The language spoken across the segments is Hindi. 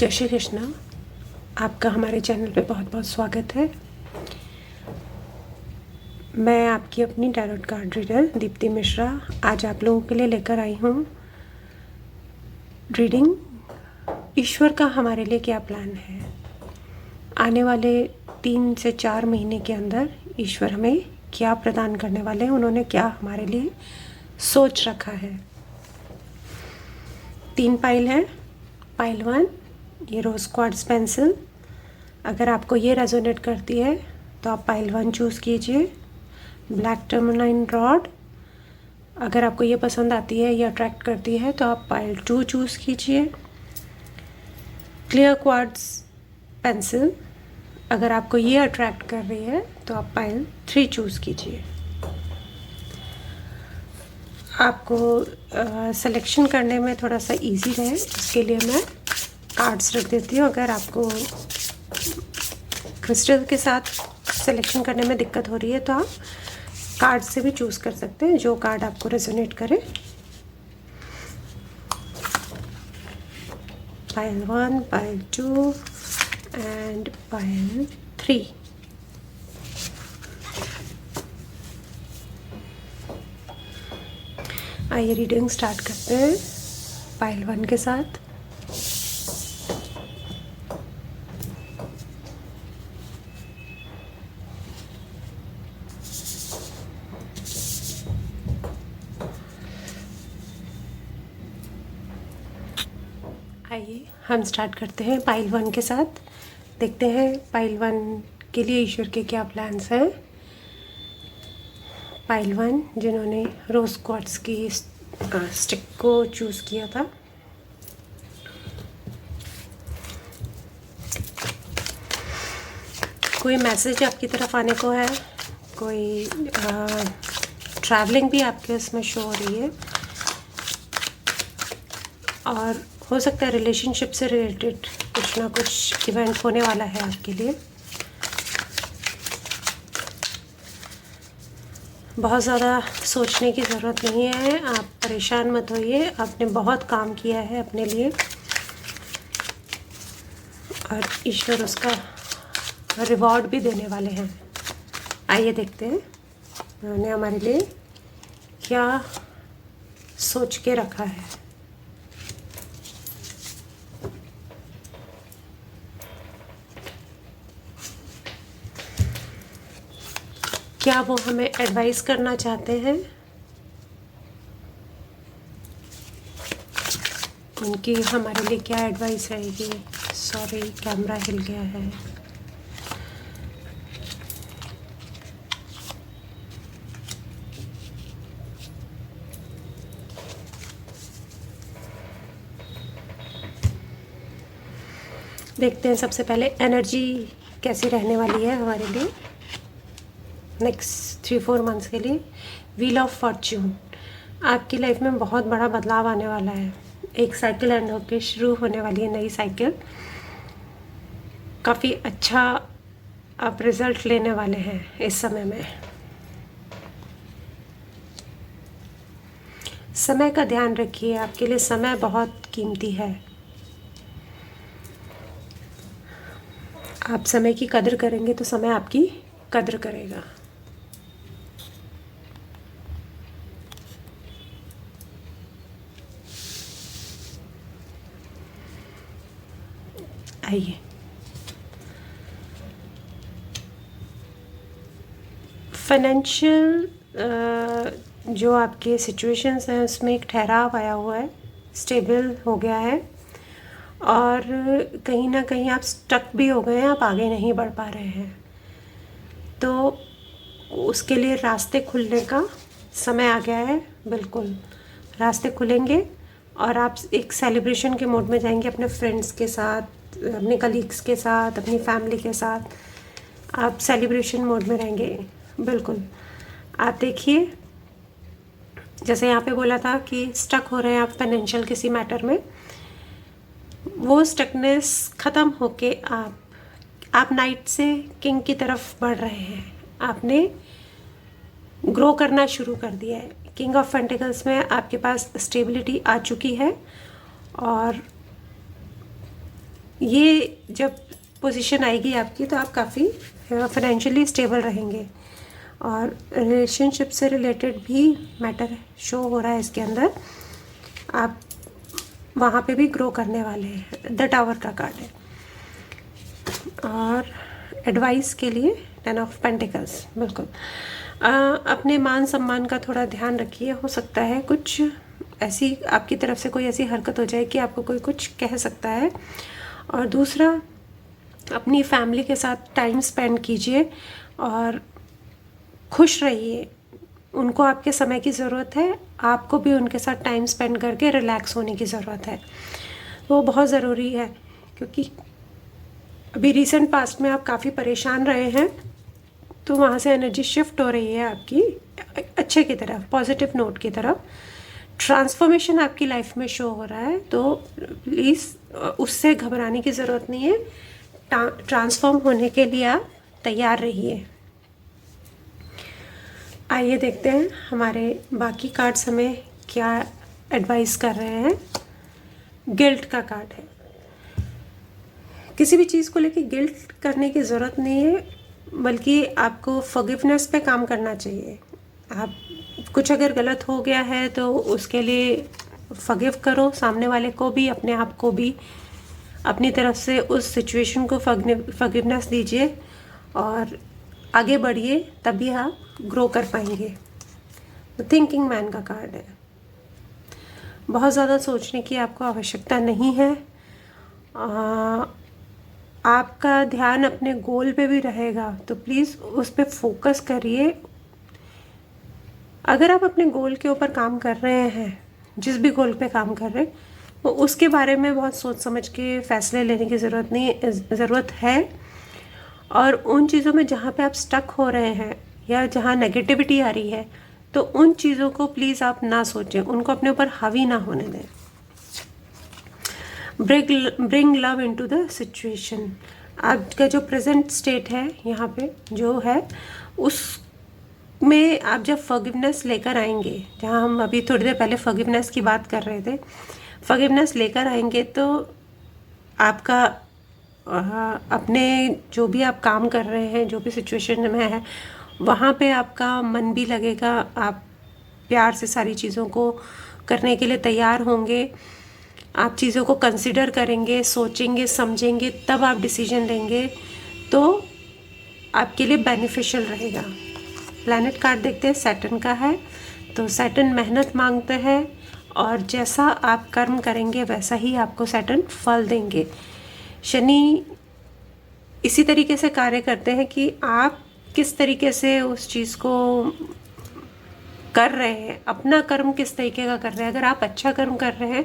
जय श्री कृष्णा। आपका हमारे चैनल पे बहुत बहुत स्वागत है। मैं आपकी अपनी tarot card reader Deepti Mishra आज आप लोगों के लिए लेकर आई हूँ रीडिंग। ईश्वर का हमारे लिए क्या प्लान है आने वाले 3 से 4 महीने के अंदर। ईश्वर हमें क्या प्रदान करने वाले हैं, उन्होंने क्या हमारे लिए सोच रखा है। 3 पाइल है। पाइल 1 ये रोज़ क्वार्ट्ज पेंसिल। अगर आपको ये रेजोनेट करती है तो आप पाइल 1 चूज़ कीजिए। ब्लैक टर्मलाइन रॉड, अगर आपको ये पसंद आती है, ये अट्रैक्ट करती है तो आप पाइल 2 चूज़ कीजिए। क्लियर क्वार्ट्ज पेंसिल, अगर आपको ये अट्रैक्ट कर रही है तो आप पाइल 3 चूज़ कीजिए। आपको सिलेक्शन करने में थोड़ा सा इजी रहे इसके लिए मैं कार्ड्स रख देती हूँ। अगर आपको क्रिस्टल के साथ सिलेक्शन करने में दिक्कत हो रही है तो आप कार्ड से भी चूज़ कर सकते हैं, जो कार्ड आपको रेजोनेट करे। Pile 1, pile 2 and pile 3। आइए रीडिंग स्टार्ट करते हैं पाइल 1 के साथ। आइए हम स्टार्ट करते हैं पाइल 1 के साथ। देखते हैं पाइल 1 के लिए ईश्वर के क्या प्लान्स हैं। पाइल 1 जिन्होंने रोज़ क्वार्ट्ज की स्टिक को चूज़ किया था। कोई मैसेज आपकी तरफ आने को है, कोई ट्रैवलिंग भी आपके इसमें शो हो रही है, और हो सकता है रिलेशनशिप से रिलेटेड कुछ ना कुछ इवेंट होने वाला है आपके लिए। बहुत ज़्यादा सोचने की ज़रूरत नहीं है, आप परेशान मत होइए। आपने बहुत काम किया है अपने लिए और ईश्वर उसका रिवॉर्ड भी देने वाले हैं। आइए देखते हैं उन्होंने हमारे लिए क्या सोच के रखा है। क्या वो हमें एडवाइस करना चाहते हैं? उनकी हमारे लिए क्या एडवाइस रहेगी? सॉरी, कैमरा हिल गया है। देखते हैं सबसे पहले एनर्जी कैसी रहने वाली है हमारे लिए नेक्स्ट 3-4 मंथ्स के लिए। व्हील ऑफ फॉर्च्यून, आपकी लाइफ में बहुत बड़ा बदलाव आने वाला है। एक साइकिल एंड होके शुरू होने वाली है नई साइकिल। काफ़ी अच्छा आप रिजल्ट लेने वाले हैं इस समय में। समय का ध्यान रखिए, आपके लिए समय बहुत कीमती है। आप समय की कदर करेंगे तो समय आपकी कदर करेगा। आइए फाइनेंशियल जो आपके सिचुएशंस हैं उसमें एक ठहराव आया हुआ है, स्टेबल हो गया है, और कहीं ना कहीं आप स्टक भी हो गए हैं, आप आगे नहीं बढ़ पा रहे हैं। तो उसके लिए रास्ते खुलने का समय आ गया है। बिल्कुल रास्ते खुलेंगे और आप एक सेलिब्रेशन के मोड में जाएंगे अपने फ्रेंड्स के साथ, अपने कलीग्स के साथ, अपनी फैमिली के साथ। आप सेलिब्रेशन मोड में रहेंगे। बिल्कुल आप देखिए, जैसे यहाँ पे बोला था कि स्टक हो रहे हैं आप फाइनेंशियल किसी मैटर में, वो स्टकनेस ख़त्म होके आप नाइट से किंग की तरफ बढ़ रहे हैं। आपने ग्रो करना शुरू कर दिया है। किंग ऑफ पेंटिकल्स में आपके पास स्टेबिलिटी आ चुकी है और ये जब पोजीशन आएगी आपकी तो आप काफ़ी फाइनेंशियली स्टेबल रहेंगे। और रिलेशनशिप से रिलेटेड भी मैटर शो हो रहा है इसके अंदर, आप वहाँ पे भी ग्रो करने वाले हैं। द टावर का कार्ड है। और एडवाइस के लिए 10 ऑफ पेंटिकल्स, बिल्कुल अपने मान सम्मान का थोड़ा ध्यान रखिए। हो सकता है कुछ ऐसी आपकी तरफ से कोई ऐसी हरकत हो जाए कि आपको कोई कुछ कह सकता है। और दूसरा, अपनी फैमिली के साथ टाइम स्पेंड कीजिए और खुश रहिए। उनको आपके समय की ज़रूरत है, आपको भी उनके साथ टाइम स्पेंड करके रिलैक्स होने की ज़रूरत है। वो बहुत ज़रूरी है, क्योंकि अभी रिसेंट पास्ट में आप काफ़ी परेशान रहे हैं, तो वहाँ से एनर्जी शिफ्ट हो रही है आपकी अच्छे की तरफ, पॉजिटिव नोट की तरफ। ट्रांसफॉर्मेशन आपकी लाइफ में शो हो रहा है, तो प्लीज़ उससे घबराने की ज़रूरत नहीं है। ट्रांसफॉर्म होने के लिए आप तैयार रहिए। आइए देखते हैं हमारे बाकी कार्ड्स हमें क्या एडवाइस कर रहे हैं। गिल्ट का कार्ड है। किसी भी चीज़ को लेके गिल्ट करने की ज़रूरत नहीं है, बल्कि आपको फॉरगिवनेस पे काम करना चाहिए। आप कुछ अगर गलत हो गया है तो उसके लिए फॉरगिव करो, सामने वाले को भी, अपने आप को भी। अपनी तरफ से उस सिचुएशन को फॉरगिवनेस दीजिए और आगे बढ़िए, तभी आप ग्रो कर पाएंगे। थिंकिंग मैन का कार्ड है। बहुत ज़्यादा सोचने की आपको आवश्यकता नहीं है। आपका ध्यान अपने गोल पे भी रहेगा, तो प्लीज़ उस पर फोकस करिए। अगर आप अपने गोल के ऊपर काम कर रहे हैं, जिस भी गोल पे काम कर रहे हैं, तो उसके बारे में बहुत सोच समझ के फैसले लेने की ज़रूरत है। और उन चीज़ों में जहाँ पे आप स्टक हो रहे हैं या जहाँ नेगेटिविटी आ रही है, तो उन चीज़ों को प्लीज़ आप ना सोचें, उनको अपने ऊपर हावी ना होने दें। Bring love into the situation. आपका जो प्रेजेंट स्टेट है यहाँ पे जो है, उसमें आप जब फॉरगिवनेस लेकर आएंगे, जहाँ हम अभी थोड़ी देर पहले फॉरगिवनेस की बात कर रहे थे, फॉरगिवनेस लेकर आएंगे तो आपका अपने जो भी आप काम कर रहे हैं, जो भी सिचुएशन में है, वहाँ पे आपका मन भी लगेगा। आप प्यार से सारी चीज़ों को करने के लिए तैयार होंगे। आप चीज़ों को कंसिडर करेंगे, सोचेंगे, समझेंगे, तब आप डिसीजन लेंगे, तो आपके लिए बेनिफिशियल रहेगा। प्लैनेट कार्ड देखते हैं, सैटर्न का है। तो सैटर्न मेहनत मांगते हैं, और जैसा आप कर्म करेंगे वैसा ही आपको सैटर्न फल देंगे। शनि इसी तरीके से कार्य करते हैं कि आप किस तरीके से उस चीज़ को कर रहे हैं, अपना कर्म किस तरीके का कर रहे हैं। अगर आप अच्छा कर्म कर रहे हैं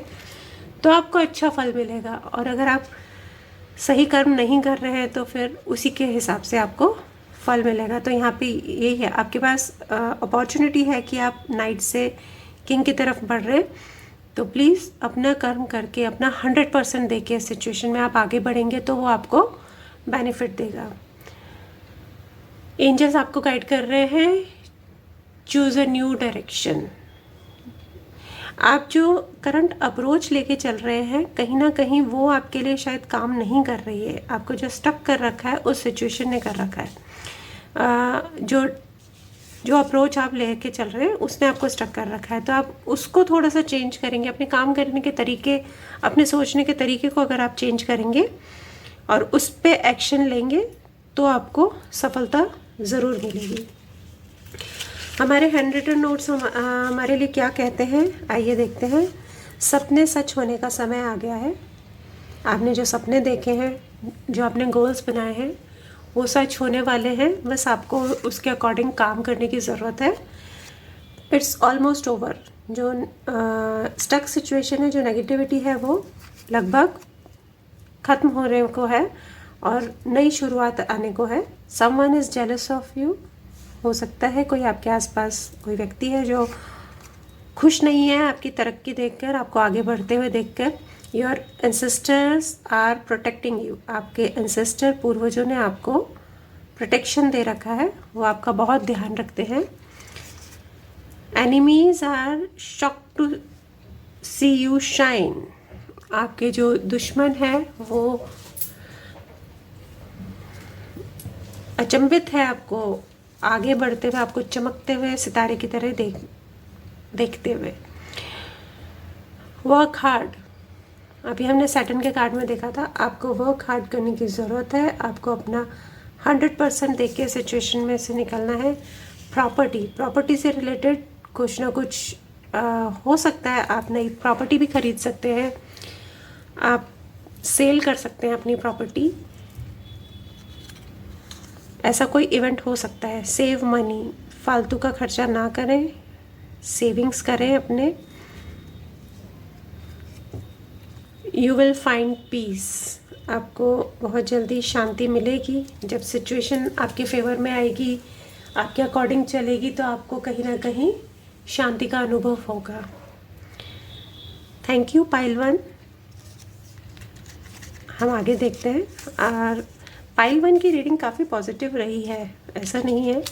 तो आपको अच्छा फल मिलेगा, और अगर आप सही कर्म नहीं कर रहे हैं तो फिर उसी के हिसाब से आपको फल मिलेगा। तो यहाँ पे यही है, आपके पास अपॉर्चुनिटी है कि आप नाइट से किंग की तरफ बढ़ रहे हैं। तो प्लीज़ अपना कर्म करके, अपना 100% दे के सिचुएशन में आप आगे बढ़ेंगे तो वो आपको बेनिफिट देगा। एंजल्स आपको गाइड कर रहे हैं, चूज़ अ न्यू डायरेक्शन। आप जो करंट अप्रोच लेके चल रहे हैं, कहीं ना कहीं वो आपके लिए शायद काम नहीं कर रही है। आपको जो स्टक कर रखा है उस सिचुएशन ने कर रखा है। जो अप्रोच आप लेके चल रहे हैं उसने आपको स्टक कर रखा है। तो आप उसको थोड़ा सा चेंज करेंगे, अपने काम करने के तरीके, अपने सोचने के तरीके को अगर आप चेंज करेंगे और उस पर एक्शन लेंगे तो आपको सफलता ज़रूर मिलेगी। हमारे हैंड रिटन नोट्स हमारे लिए क्या कहते हैं, आइए देखते हैं। सपने सच होने का समय आ गया है। आपने जो सपने देखे हैं, जो आपने गोल्स बनाए हैं, वो सच होने वाले हैं। बस आपको उसके अकॉर्डिंग काम करने की ज़रूरत है। It's almost over. जो स्टक सिचुएशन है, जो नेगेटिविटी है, वो लगभग ख़त्म होने को है और नई शुरुआत आने को है। Someone is jealous of you. हो सकता है कोई आपके आसपास कोई व्यक्ति है जो खुश नहीं है आपकी तरक्की देखकर, आपको आगे बढ़ते हुए देखकर। Your ancestors are protecting you. आपके एंसेस्टर, पूर्वजों ने आपको प्रोटेक्शन दे रखा है, वो आपका बहुत ध्यान रखते हैं। Enemies are shocked to see you shine. आपके जो दुश्मन है वो अचंभित है आपको आगे बढ़ते हुए, आपको चमकते हुए सितारे की तरह देखते हुए। वर्क हार्ड, अभी हमने सैटर्न के कार्ड में देखा था, आपको वर्क हार्ड करने की ज़रूरत है। आपको अपना 100% देख के सिचुएशन में से निकलना है। प्रॉपर्टी से रिलेटेड कुछ ना कुछ हो सकता है। आप नई प्रॉपर्टी भी खरीद सकते हैं, आप सेल कर सकते हैं अपनी प्रॉपर्टी, ऐसा कोई इवेंट हो सकता है। सेव मनी, फालतू का खर्चा ना करें, सेविंग्स करें अपने। यू विल फाइंड पीस, आपको बहुत जल्दी शांति मिलेगी। जब सिचुएशन आपके फेवर में आएगी, आपके अकॉर्डिंग चलेगी, तो आपको कहीं ना कहीं शांति का अनुभव होगा। Thank you pile 1। हम आगे देखते हैं। और पाइल 1 की रीडिंग काफ़ी पॉजिटिव रही है, ऐसा नहीं है।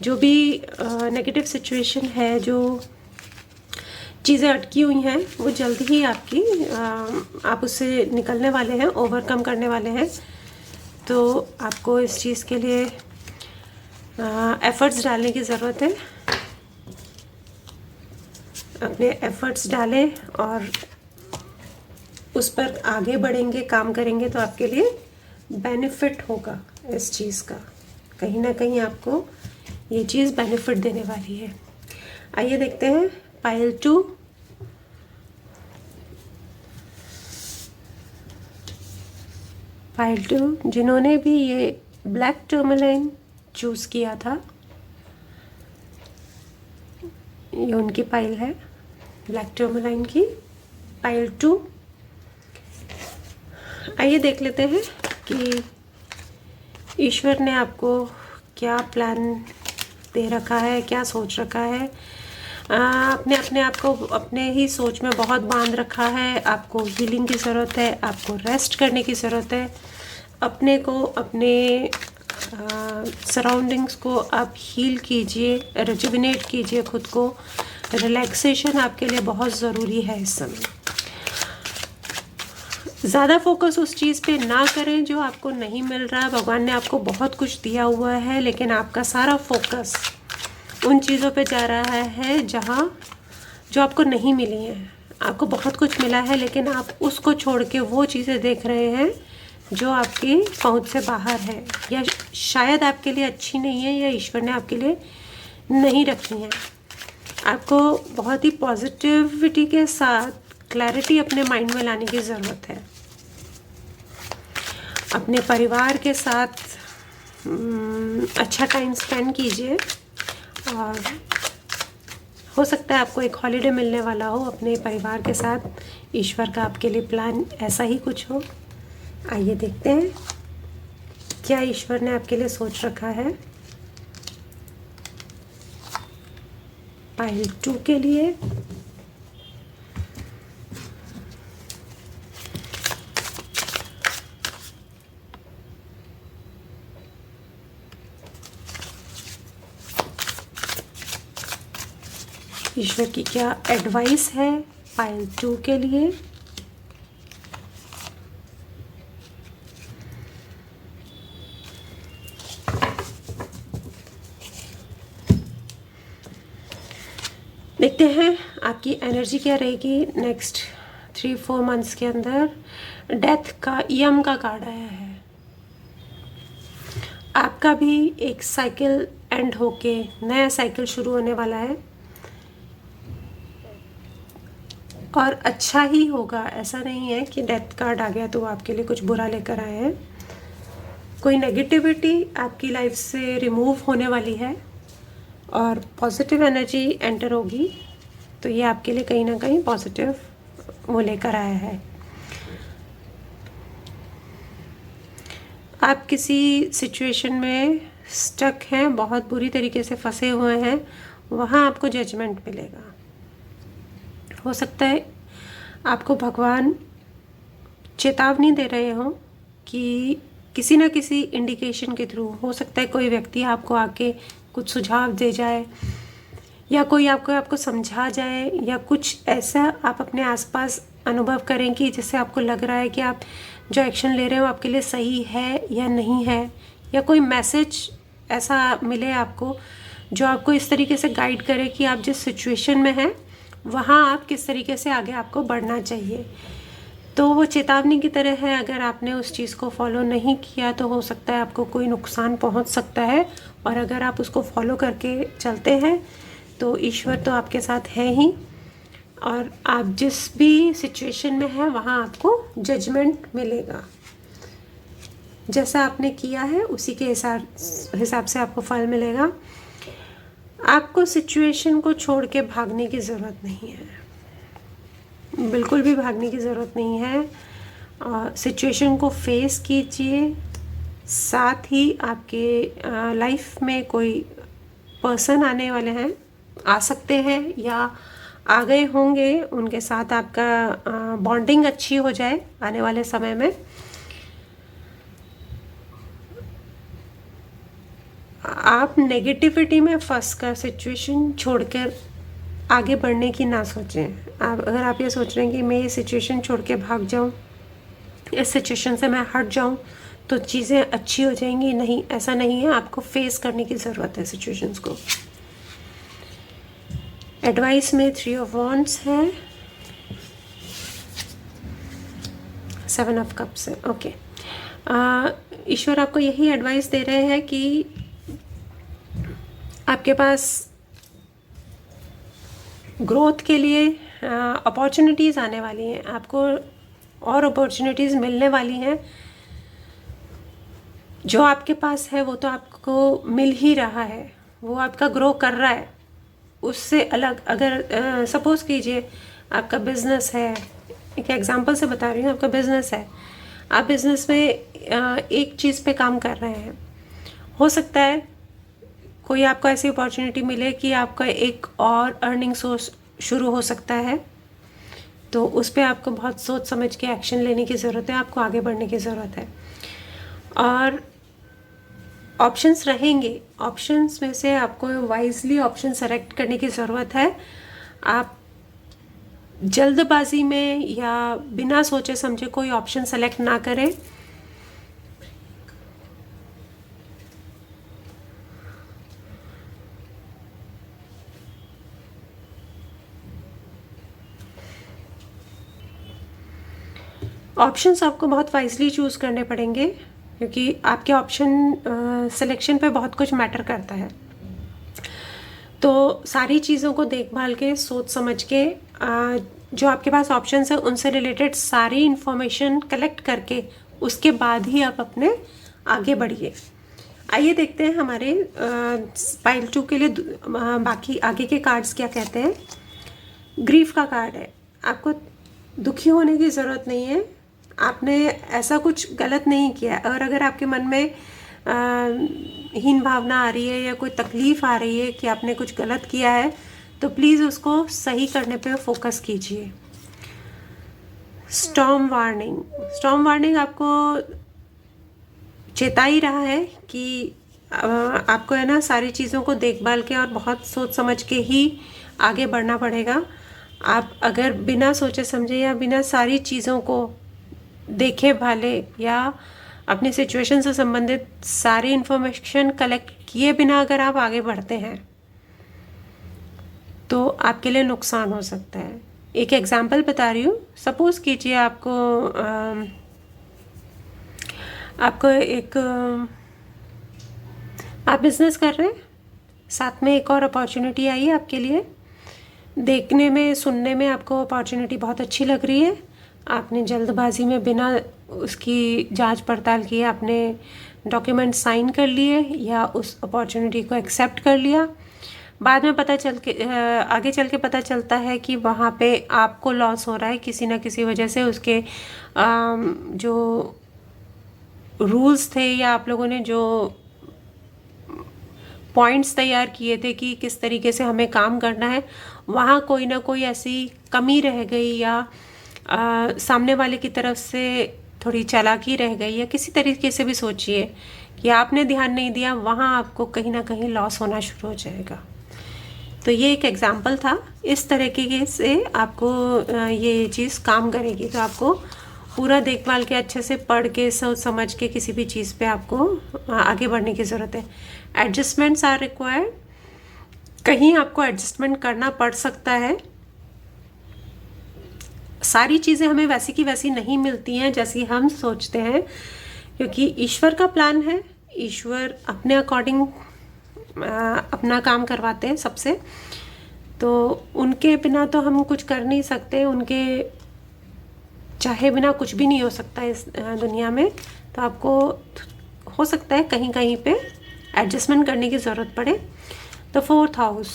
जो भी नेगेटिव सिचुएशन है, जो चीज़ें अटकी हुई हैं, वो जल्दी ही आपकी आप उससे निकलने वाले हैं, ओवरकम करने वाले हैं। तो आपको इस चीज़ के लिए एफ़र्ट्स डालने की ज़रूरत है। अपने एफ़र्ट्स डालें और उस पर आगे बढ़ेंगे, काम करेंगे, तो आपके लिए बेनिफिट होगा इस चीज़ का। कहीं ना कहीं आपको ये चीज़ बेनिफिट देने वाली है। आइए देखते हैं पाइल 2। पाइल 2, जिन्होंने भी ये ब्लैक टर्मलाइन चूज़ किया था, ये उनकी पाइल है, ब्लैक टर्मलाइन की पाइल 2। आइए देख लेते हैं कि ईश्वर ने आपको क्या प्लान दे रखा है, क्या सोच रखा है। आपने अपने आप को अपने ही सोच में बहुत बांध रखा है। आपको हीलिंग की ज़रूरत है, आपको रेस्ट करने की ज़रूरत है। अपने को, अपने सराउंडिंग्स को आप हील कीजिए, रिजुविनेट कीजिए खुद को। रिलैक्सेशन आपके लिए बहुत ज़रूरी है इस समय। ज़्यादा फोकस उस चीज़ पे ना करें जो आपको नहीं मिल रहा है। भगवान ने आपको बहुत कुछ दिया हुआ है, लेकिन आपका सारा फोकस उन चीज़ों पे जा रहा है जो आपको नहीं मिली हैं। आपको बहुत कुछ मिला है, लेकिन आप उसको छोड़ के वो चीज़ें देख रहे हैं जो आपकी पहुंच से बाहर है, या शायद आपके लिए अच्छी नहीं है, या ईश्वर ने आपके लिए नहीं रखी हैं। आपको बहुत ही पॉजिटिविटी के साथ क्लैरिटी अपने माइंड में लाने की ज़रूरत है। अपने परिवार के साथ अच्छा टाइम स्पेंड कीजिए, और हो सकता है आपको एक हॉलीडे मिलने वाला हो अपने परिवार के साथ। ईश्वर का आपके लिए प्लान ऐसा ही कुछ हो। आइए देखते हैं क्या ईश्वर ने आपके लिए सोच रखा है पाइल 2 के लिए। ईश्वर की क्या एडवाइस है पाइल 2 के लिए। देखते हैं आपकी एनर्जी क्या रहेगी नेक्स्ट 3-4 मंथ्स के अंदर। डेथ का, यम का कार्ड आया है। आपका भी एक साइकिल एंड होके नया साइकिल शुरू होने वाला है, और अच्छा ही होगा। ऐसा नहीं है कि डेथ कार्ड आ गया तो आपके लिए कुछ बुरा लेकर आए हैं। कोई नेगेटिविटी आपकी लाइफ से रिमूव होने वाली है और पॉजिटिव एनर्जी एंटर होगी, तो ये आपके लिए कहीं ना कहीं पॉजिटिव वो लेकर आया है। आप किसी सिचुएशन में स्टक हैं, बहुत बुरी तरीके से फंसे हुए हैं, वहाँ आपको जजमेंट मिलेगा। हो सकता है आपको भगवान चेतावनी दे रहे हो कि किसी ना किसी इंडिकेशन के थ्रू। हो सकता है कोई व्यक्ति आपको आके कुछ सुझाव दे जाए, या कोई आपको समझा जाए, या कुछ ऐसा आप अपने आसपास अनुभव करें कि जिससे आपको लग रहा है कि आप जो एक्शन ले रहे हो आपके लिए सही है या नहीं है, या कोई मैसेज ऐसा मिले आपको जो आपको इस तरीके से गाइड करे कि आप जिस सिचुएशन में हैं वहाँ आप किस तरीके से आगे आपको बढ़ना चाहिए। तो वो चेतावनी की तरह है, अगर आपने उस चीज़ को फॉलो नहीं किया तो हो सकता है आपको कोई नुकसान पहुंच सकता है, और अगर आप उसको फॉलो करके चलते हैं तो ईश्वर तो आपके साथ है ही, और आप जिस भी सिचुएशन में हैं वहाँ आपको जजमेंट मिलेगा। जैसा आपने किया है उसी के हिसाब से आपको फल मिलेगा। आपको सिचुएशन को छोड़ के भागने की ज़रूरत नहीं है, बिल्कुल भी भागने की ज़रूरत नहीं है। सिचुएशन को फेस कीजिए, साथ ही आपके लाइफ में कोई पर्सन आने वाले हैं, आ सकते हैं या आ गए होंगे, उनके साथ आपका बॉन्डिंग अच्छी हो जाए आने वाले समय में। आप नेगेटिविटी में फंस कर सिचुएशन छोड़कर आगे बढ़ने की ना सोचें। अगर आप ये सोच रहे हैं कि मैं ये सिचुएशन छोड़ के भाग जाऊं, इस सिचुएशन से मैं हट जाऊं तो चीज़ें अच्छी हो जाएंगी, नहीं, ऐसा नहीं है। आपको फेस करने की ज़रूरत है सिचुएशंस को। एडवाइस में 3 ऑफ वॉन्ड्स है, 7 ऑफ कप्स है। ओके, ईश्वर आपको यही एडवाइस दे रहे हैं कि आपके पास ग्रोथ के लिए अपॉर्चुनिटीज़ आने वाली हैं, आपको और अपॉर्चुनिटीज़ मिलने वाली हैं। जो आपके पास है वो तो आपको मिल ही रहा है, वो आपका ग्रो कर रहा है। उससे अलग अगर सपोज़ कीजिए आपका बिज़नेस है, एक एग्जांपल से बता रही हूँ, आपका बिज़नेस है, आप बिज़नेस में एक चीज़ पे काम कर रहे हैं, हो सकता है कोई आपको ऐसी अपॉर्चुनिटी मिले कि आपका एक और अर्निंग सोर्स शुरू हो सकता है, तो उस पर आपको बहुत सोच समझ के एक्शन लेने की ज़रूरत है, आपको आगे बढ़ने की ज़रूरत है। और ऑप्शंस रहेंगे, ऑप्शंस में से आपको वाइजली ऑप्शन सेलेक्ट करने की ज़रूरत है। आप जल्दबाजी में या बिना सोचे समझे कोई ऑप्शन सेलेक्ट ना करें। ऑप्शंस आपको बहुत वाइजली चूज़ करने पड़ेंगे, क्योंकि आपके ऑप्शन सिलेक्शन पे बहुत कुछ मैटर करता है। तो सारी चीज़ों को देखभाल के, सोच समझ के, जो आपके पास ऑप्शंस है उनसे रिलेटेड सारी इन्फॉर्मेशन कलेक्ट करके उसके बाद ही आप अपने आगे बढ़िए। आइए देखते हैं हमारे पाइल 2 के लिए बाकी आगे के कार्ड्स क्या कहते हैं। ग्रीफ का कार्ड है। आपको दुखी होने की ज़रूरत नहीं है, आपने ऐसा कुछ गलत नहीं किया। और अगर आपके मन में हीन भावना आ रही है या कोई तकलीफ़ आ रही है कि आपने कुछ गलत किया है, तो प्लीज़ उसको सही करने पे फोकस कीजिए। स्टॉर्म वार्निंग, स्टॉर्म वार्निंग आपको चेता ही रहा है कि आपको है ना सारी चीज़ों को देखभाल के और बहुत सोच समझ के ही आगे बढ़ना पड़ेगा। आप अगर बिना सोचे समझे या बिना सारी चीज़ों को देखे भाले या अपनी सिचुएशन से संबंधित सारी इन्फॉर्मेशन कलेक्ट किए बिना अगर आप आगे बढ़ते हैं तो आपके लिए नुकसान हो सकता है। एक एग्जांपल बता रही हूँ। सपोज़ कीजिए आपको एक आप बिज़नेस कर रहे हैं, साथ में एक और अपॉर्चुनिटी आई है आपके लिए। देखने में, सुनने में आपको अपॉर्चुनिटी बहुत अच्छी लग रही है। आपने जल्दबाजी में बिना उसकी जांच पड़ताल किए आपने डॉक्यूमेंट साइन कर लिए या उस अपॉर्चुनिटी को एक्सेप्ट कर लिया। बाद में आगे चल के पता चलता है कि वहाँ पे आपको लॉस हो रहा है किसी ना किसी वजह से। उसके जो रूल्स थे या आप लोगों ने जो पॉइंट्स तैयार किए थे कि किस तरीके से हमें काम करना है, वहाँ कोई ना कोई ऐसी कमी रह गई या सामने वाले की तरफ से थोड़ी चालाकी रह गई या किसी तरीके से भी सोचिए कि आपने ध्यान नहीं दिया, वहाँ आपको कहीं ना कहीं लॉस होना शुरू हो जाएगा। तो ये एक एग्जाम्पल था। इस तरीके से आपको ये चीज़ काम करेगी। तो आपको पूरा देखभाल के, अच्छे से पढ़ के, सोच समझ के किसी भी चीज़ पे आपको आगे बढ़ने की ज़रूरत है। एडजस्टमेंट्स आर रिक्वायर्ड, कहीं आपको एडजस्टमेंट करना पड़ सकता है। सारी चीज़ें हमें वैसी की वैसी नहीं मिलती हैं जैसी हम सोचते हैं, क्योंकि ईश्वर का प्लान है। ईश्वर अपने अकॉर्डिंग अपना काम करवाते हैं सबसे, तो उनके बिना तो हम कुछ कर नहीं सकते, उनके चाहे बिना कुछ भी नहीं हो सकता इस दुनिया में। तो आपको हो सकता है कहीं कहीं पे एडजस्टमेंट करने की ज़रूरत पड़े। तो 4th हाउस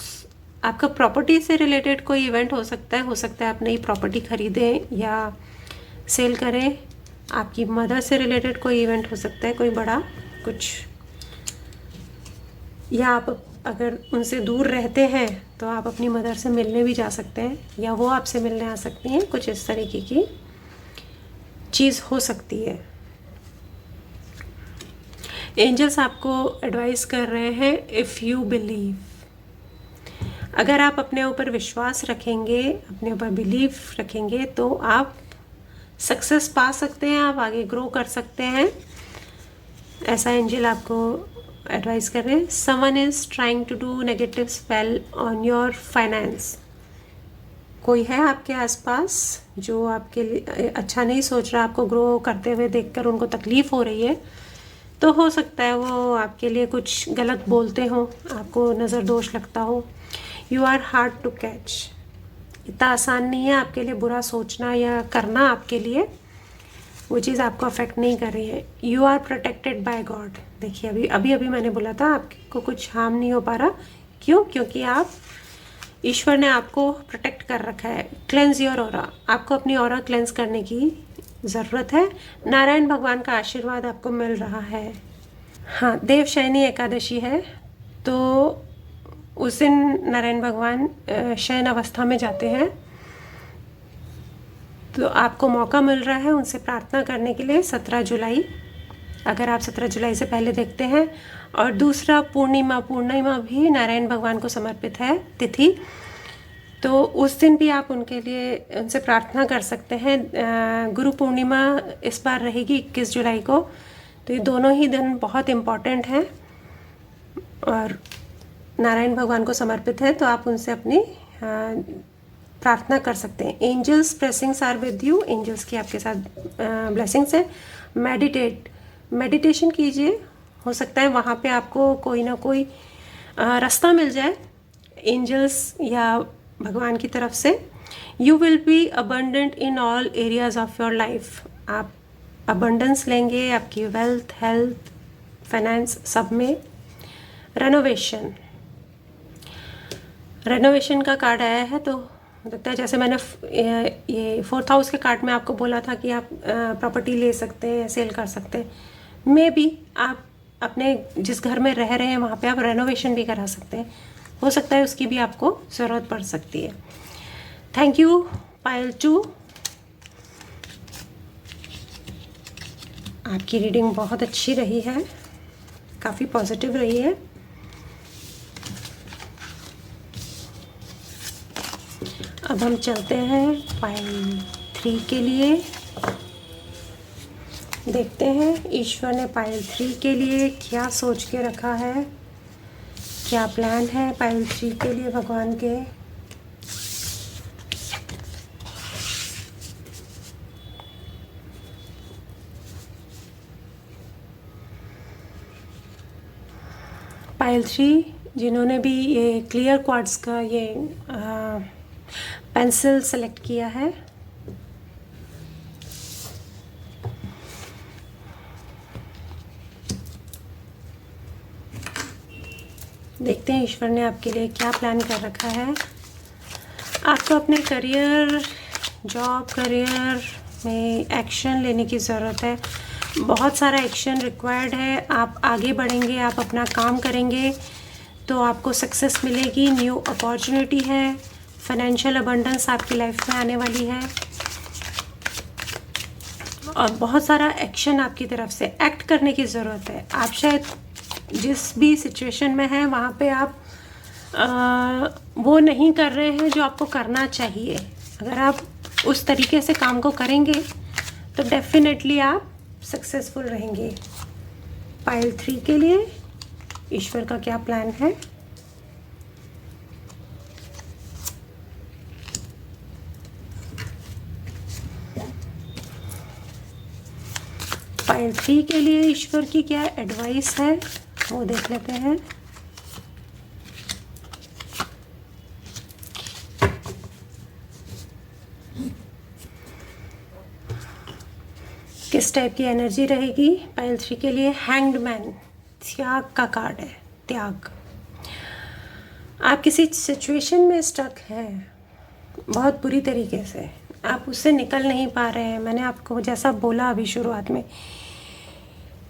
आपका प्रॉपर्टी से रिलेटेड कोई इवेंट हो सकता है आप नई प्रॉपर्टी खरीदें या सेल करें। आपकी मदर से रिलेटेड कोई इवेंट हो सकता है, कोई बड़ा कुछ, या आप अगर उनसे दूर रहते हैं तो आप अपनी मदर से मिलने भी जा सकते हैं, या वो आपसे मिलने आ सकती हैं। कुछ इस तरीके की चीज़ हो सकती है। एंजल्स आपको एडवाइस कर रहे हैं, इफ़ यू बिलीव, अगर आप अपने ऊपर विश्वास रखेंगे, अपने ऊपर बिलीव रखेंगे, तो आप सक्सेस पा सकते हैं, आप आगे ग्रो कर सकते हैं। ऐसा एंजल आपको एडवाइस कर रहे हैं। Someone is trying to do negative spell on your finance, कोई है आपके आसपास जो आपके लिए अच्छा नहीं सोच रहा, आपको ग्रो करते हुए देखकर उनको तकलीफ़ हो रही है। तो हो सकता है वो आपके लिए कुछ गलत बोलते हों, आपको नज़र दोष लगता हो। You are hard to catch, इतना आसान नहीं है आपके लिए बुरा सोचना या करना, आपके लिए वो चीज़ आपको अफेक्ट नहीं कर रही है। You are protected by God, देखिए अभी मैंने बोला था आपको कुछ हार्म नहीं हो पा रहा। क्यों? क्योंकि आप, ईश्वर ने आपको प्रोटेक्ट कर रखा है। क्लेंज योर ऑरा, आपको अपनी ऑरा क्लेंज करने की ज़रूरत है। नारायण भगवान का आशीर्वाद आपको मिल रहा है। हाँ, देवशयनी एकादशी है, तो उस दिन नारायण भगवान शयन अवस्था में जाते हैं, तो आपको मौका मिल रहा है उनसे प्रार्थना करने के लिए 17 जुलाई, अगर आप 17 जुलाई से पहले देखते हैं। और दूसरा पूर्णिमा भी नारायण भगवान को समर्पित है तिथि, तो उस दिन भी आप उनके लिए उनसे प्रार्थना कर सकते हैं। गुरु पूर्णिमा इस बार रहेगी 21 जुलाई को, तो ये दोनों ही दिन बहुत इम्पॉर्टेंट हैं और नारायण भगवान को समर्पित है, तो आप उनसे अपनी प्रार्थना कर सकते हैं। Angels blessings are with you, angels की आपके साथ ब्लेसिंग्स है। मेडिटेशन कीजिए, हो सकता है वहाँ पे आपको कोई ना कोई रास्ता मिल जाए एंजल्स या भगवान की तरफ से। You will be abundant in all areas of your life, आप अबंडेंस लेंगे आपकी वेल्थ, हेल्थ, फाइनेंस, सब में। रेनोवेशन का कार्ड आया है, तो लगता है जैसे मैंने ये 4th हाउस के कार्ड में आपको बोला था कि आप प्रॉपर्टी ले सकते हैं, सेल कर सकते हैं। मे बी आप अपने जिस घर में रह रहे हैं वहाँ पे आप रेनोवेशन भी करा सकते हैं, हो सकता है उसकी भी आपको ज़रूरत पड़ सकती है। थैंक यू पायल 2, आपकी रीडिंग बहुत अच्छी रही है, काफ़ी पॉजिटिव रही है। अब हम चलते हैं पायल 3 के लिए, देखते हैं ईश्वर ने पायल 3 के लिए क्या सोच के रखा है, क्या प्लान है पायल 3 के लिए भगवान के। पायल 3 जिन्होंने भी ये क्लियर क्वार्ट्ज का ये पेंसिल सेलेक्ट किया है, देखते हैं ईश्वर ने आपके लिए क्या प्लान कर रखा है। आपको अपने करियर में एक्शन लेने की ज़रूरत है, बहुत सारा एक्शन रिक्वायर्ड है। आप आगे बढ़ेंगे, आप अपना काम करेंगे तो आपको सक्सेस मिलेगी, न्यू अपॉर्चुनिटी है, फाइनेंशियल अबंडेंस आपकी लाइफ में आने वाली है और बहुत सारा एक्शन आपकी तरफ से एक्ट करने की ज़रूरत है। आप शायद जिस भी सिचुएशन में हैं वहाँ पे आप वो नहीं कर रहे हैं जो आपको करना चाहिए। अगर आप उस तरीके से काम को करेंगे तो डेफिनेटली आप सक्सेसफुल रहेंगे। पाइल 3 के लिए ईश्वर का क्या प्लान है? पाइल 3 के लिए ईश्वर की क्या एडवाइस है वो देख लेते हैं। किस टाइप की एनर्जी रहेगी पाइल 3 के लिए? हैंग्ड मैन, त्याग का कार्ड है, त्याग। आप किसी सिचुएशन में स्टक हैं बहुत बुरी तरीके से, आप उससे निकल नहीं पा रहे हैं। मैंने आपको जैसा बोला अभी शुरुआत में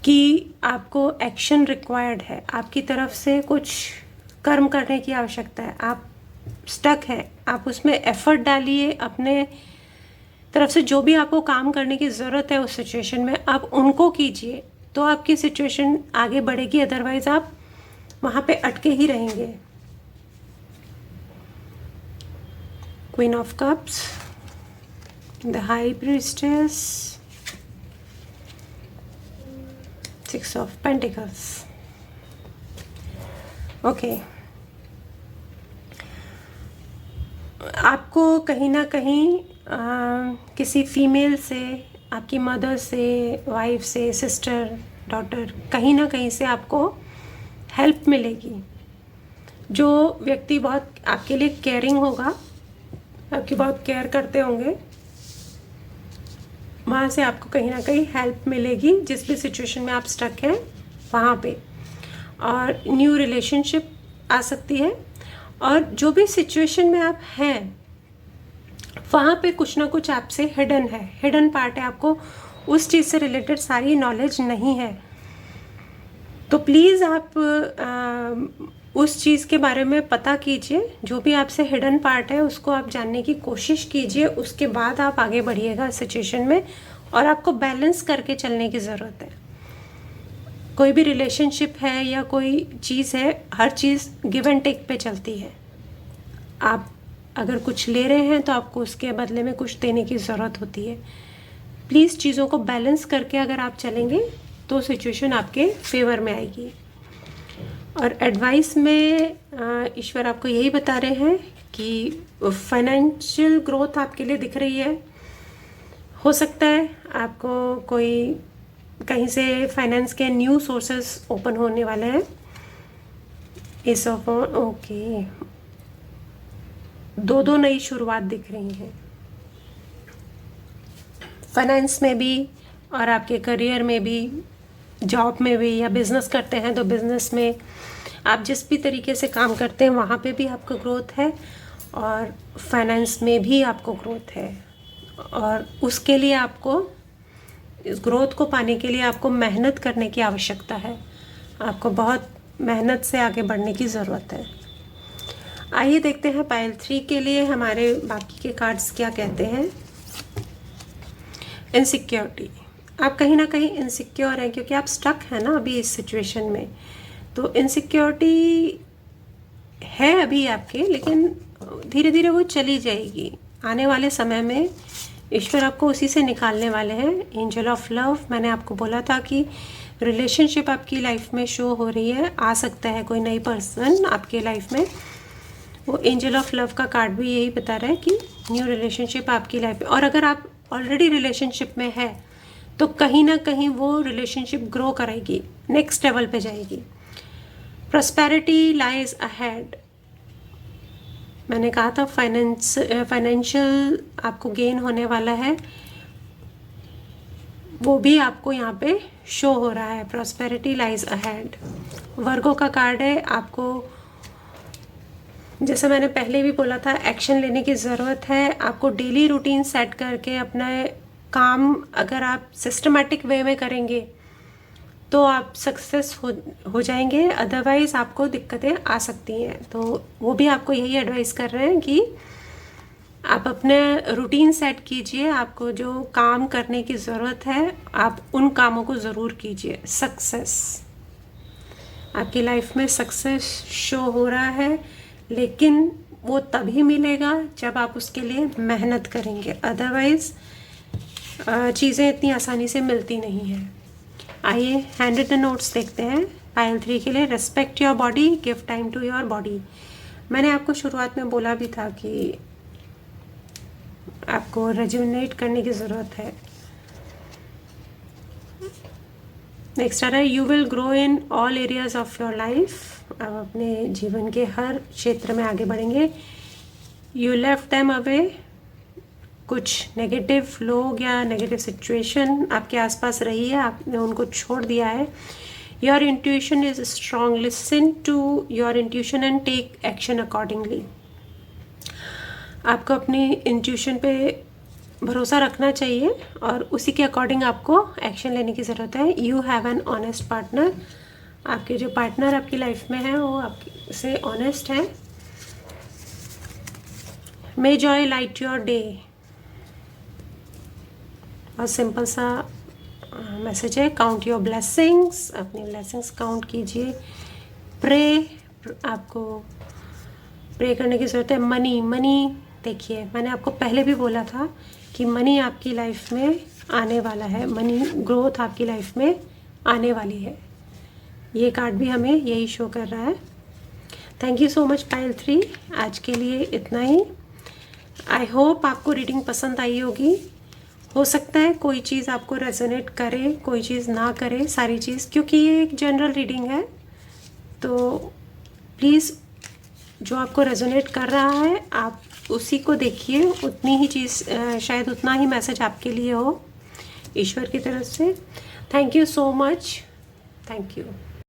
कि आपको एक्शन रिक्वायर्ड है, आपकी तरफ से कुछ कर्म करने की आवश्यकता है। आप स्टक हैं, आप उसमें एफर्ट डालिए, अपने तरफ से जो भी आपको काम करने की ज़रूरत है उस सिचुएशन में आप उनको कीजिए, तो आपकी सिचुएशन आगे बढ़ेगी। अदरवाइज आप वहाँ पे अटके ही रहेंगे। Queen of cups, the high priestess, 6 of pentacles. Okay, आपको कहीं ना कहीं किसी फीमेल से, आपकी मदर से, वाइफ से, सिस्टर, डॉटर, कहीं ना कहीं से आपको हेल्प मिलेगी। जो व्यक्ति बहुत आपके लिए केयरिंग होगा, आपकी बहुत केयर करते होंगे, वहाँ से आपको कहीं ना कहीं हेल्प मिलेगी जिस भी सिचुएशन में आप स्टक हैं वहाँ पे। और न्यू रिलेशनशिप आ सकती है। और जो भी सिचुएशन में आप हैं वहाँ पे कुछ ना कुछ आपसे हिडन है, हिडन पार्ट है, आपको उस चीज़ से रिलेटेड सारी नॉलेज नहीं है। तो प्लीज़ आप उस चीज़ के बारे में पता कीजिए, जो भी आपसे हिडन पार्ट है उसको आप जानने की कोशिश कीजिए। उसके बाद आप आगे बढ़िएगा सिचुएशन में, और आपको बैलेंस करके चलने की ज़रूरत है। कोई भी रिलेशनशिप है या कोई चीज़ है, हर चीज़ गिव एंड टेक पे चलती है। आप अगर कुछ ले रहे हैं तो आपको उसके बदले में कुछ देने की ज़रूरत होती है। प्लीज़ चीज़ों को बैलेंस करके अगर आप चलेंगे तो सिचुएशन आपके फेवर में आएगी। और एडवाइस में ईश्वर आपको यही बता रहे हैं कि फाइनेंशियल ग्रोथ आपके लिए दिख रही है। हो सकता है आपको कोई कहीं से फाइनेंस के न्यू सोर्सेस ओपन होने वाले हैं। एस ऑफ ओके, दो नई शुरुआत दिख रही है फाइनेंस में भी और आपके करियर में भी, जॉब में भी, या बिजनेस करते हैं तो बिजनेस में, आप जिस भी तरीके से काम करते हैं वहाँ पे भी आपको ग्रोथ है, और फाइनेंस में भी आपको ग्रोथ है। और उसके लिए आपको, इस ग्रोथ को पाने के लिए आपको मेहनत करने की आवश्यकता है। आपको बहुत मेहनत से आगे बढ़ने की ज़रूरत है। आइए देखते हैं पाइल 3 के लिए हमारे बाकी के कार्ड्स क्या कहते हैं। इनसिक्योरिटी, आप कहीं ना कहीं इनसिक्योर हैं क्योंकि आप स्टक हैं ना अभी इस सिचुएशन में। तो इनसिक्योरिटी है अभी आपके, लेकिन धीरे धीरे वो चली जाएगी। आने वाले समय में ईश्वर आपको उसी से निकालने वाले हैं। एंजल ऑफ लव, मैंने आपको बोला था कि रिलेशनशिप आपकी लाइफ में शो हो रही है। आ सकता है कोई नई पर्सन आपके लाइफ में। वो एंजल ऑफ लव का कार्ड भी यही बता रहा है कि न्यू रिलेशनशिप आपकी लाइफ में। और अगर आप ऑलरेडी रिलेशनशिप में है तो कहीं ना कहीं वो रिलेशनशिप ग्रो करेगी, नेक्स्ट लेवल पे जाएगी। प्रॉस्पेरिटी लाइज अहेड, मैंने कहा था फाइनेंशियल आपको गेन होने वाला है, वो भी आपको यहाँ पे शो हो रहा है। Prosperity lies ahead. वर्गो का कार्ड है। आपको, जैसे मैंने पहले भी बोला था, एक्शन लेने की ज़रूरत है। आपको डेली रूटीन सेट करके अपना काम अगर आप सिस्टमेटिक वे में करेंगे तो आप सक्सेस हो जाएंगे, अदरवाइज़ आपको दिक्कतें आ सकती हैं। तो वो भी आपको यही एडवाइस कर रहे हैं कि आप अपने रूटीन सेट कीजिए। आपको जो काम करने की ज़रूरत है आप उन कामों को ज़रूर कीजिए। सक्सेस, आपकी लाइफ में सक्सेस शो हो रहा है, लेकिन वो तभी मिलेगा जब आप उसके लिए मेहनत करेंगे। अदरवाइज़ चीज़ें इतनी आसानी से मिलती नहीं हैं। आइए हैंड रिटन नोट्स देखते हैं पायल 3 के लिए। Respect your body, give time to your body. मैंने आपको शुरुआत में बोला भी था कि आपको रेजुनेट करने की ज़रूरत है। नेक्स्ट आ रहा है you will grow in all areas of your life. आप अपने जीवन के हर क्षेत्र में आगे बढ़ेंगे। You left them away. कुछ नेगेटिव लोग या नेगेटिव सिचुएशन आपके आसपास रही है, आपने उनको छोड़ दिया है। Your intuition is strong, listen to your intuition and take action accordingly. आपको अपनी इंट्यूशन पे भरोसा रखना चाहिए और उसी के अकॉर्डिंग आपको एक्शन लेने की ज़रूरत है। You have an honest partner. आपके जो पार्टनर आपकी लाइफ में है वो आपसे ऑनेस्ट है। मे जॉय लाइट योर डे। बहुत सिंपल सा मैसेज है। काउंट योर ब्लेसिंग्स, अपनी ब्लेसिंग्स काउंट कीजिए। प्रे, आपको प्रे करने की ज़रूरत है। मनी देखिए, मैंने आपको पहले भी बोला था कि मनी आपकी लाइफ में आने वाला है, मनी ग्रोथ आपकी लाइफ में आने वाली है। ये कार्ड भी हमें यही शो कर रहा है। थैंक यू सो मच पायल 3। आज के लिए इतना ही। आई होप आपको रीडिंग पसंद आई होगी। हो सकता है कोई चीज़ आपको रेजोनेट करे, कोई चीज़ ना करे, सारी चीज़, क्योंकि ये एक जनरल रीडिंग है। तो प्लीज़ जो आपको रेजोनेट कर रहा है आप उसी को देखिए, उतनी ही चीज़, शायद उतना ही मैसेज आपके लिए हो ईश्वर की तरफ से। Thank you so much. Thank you.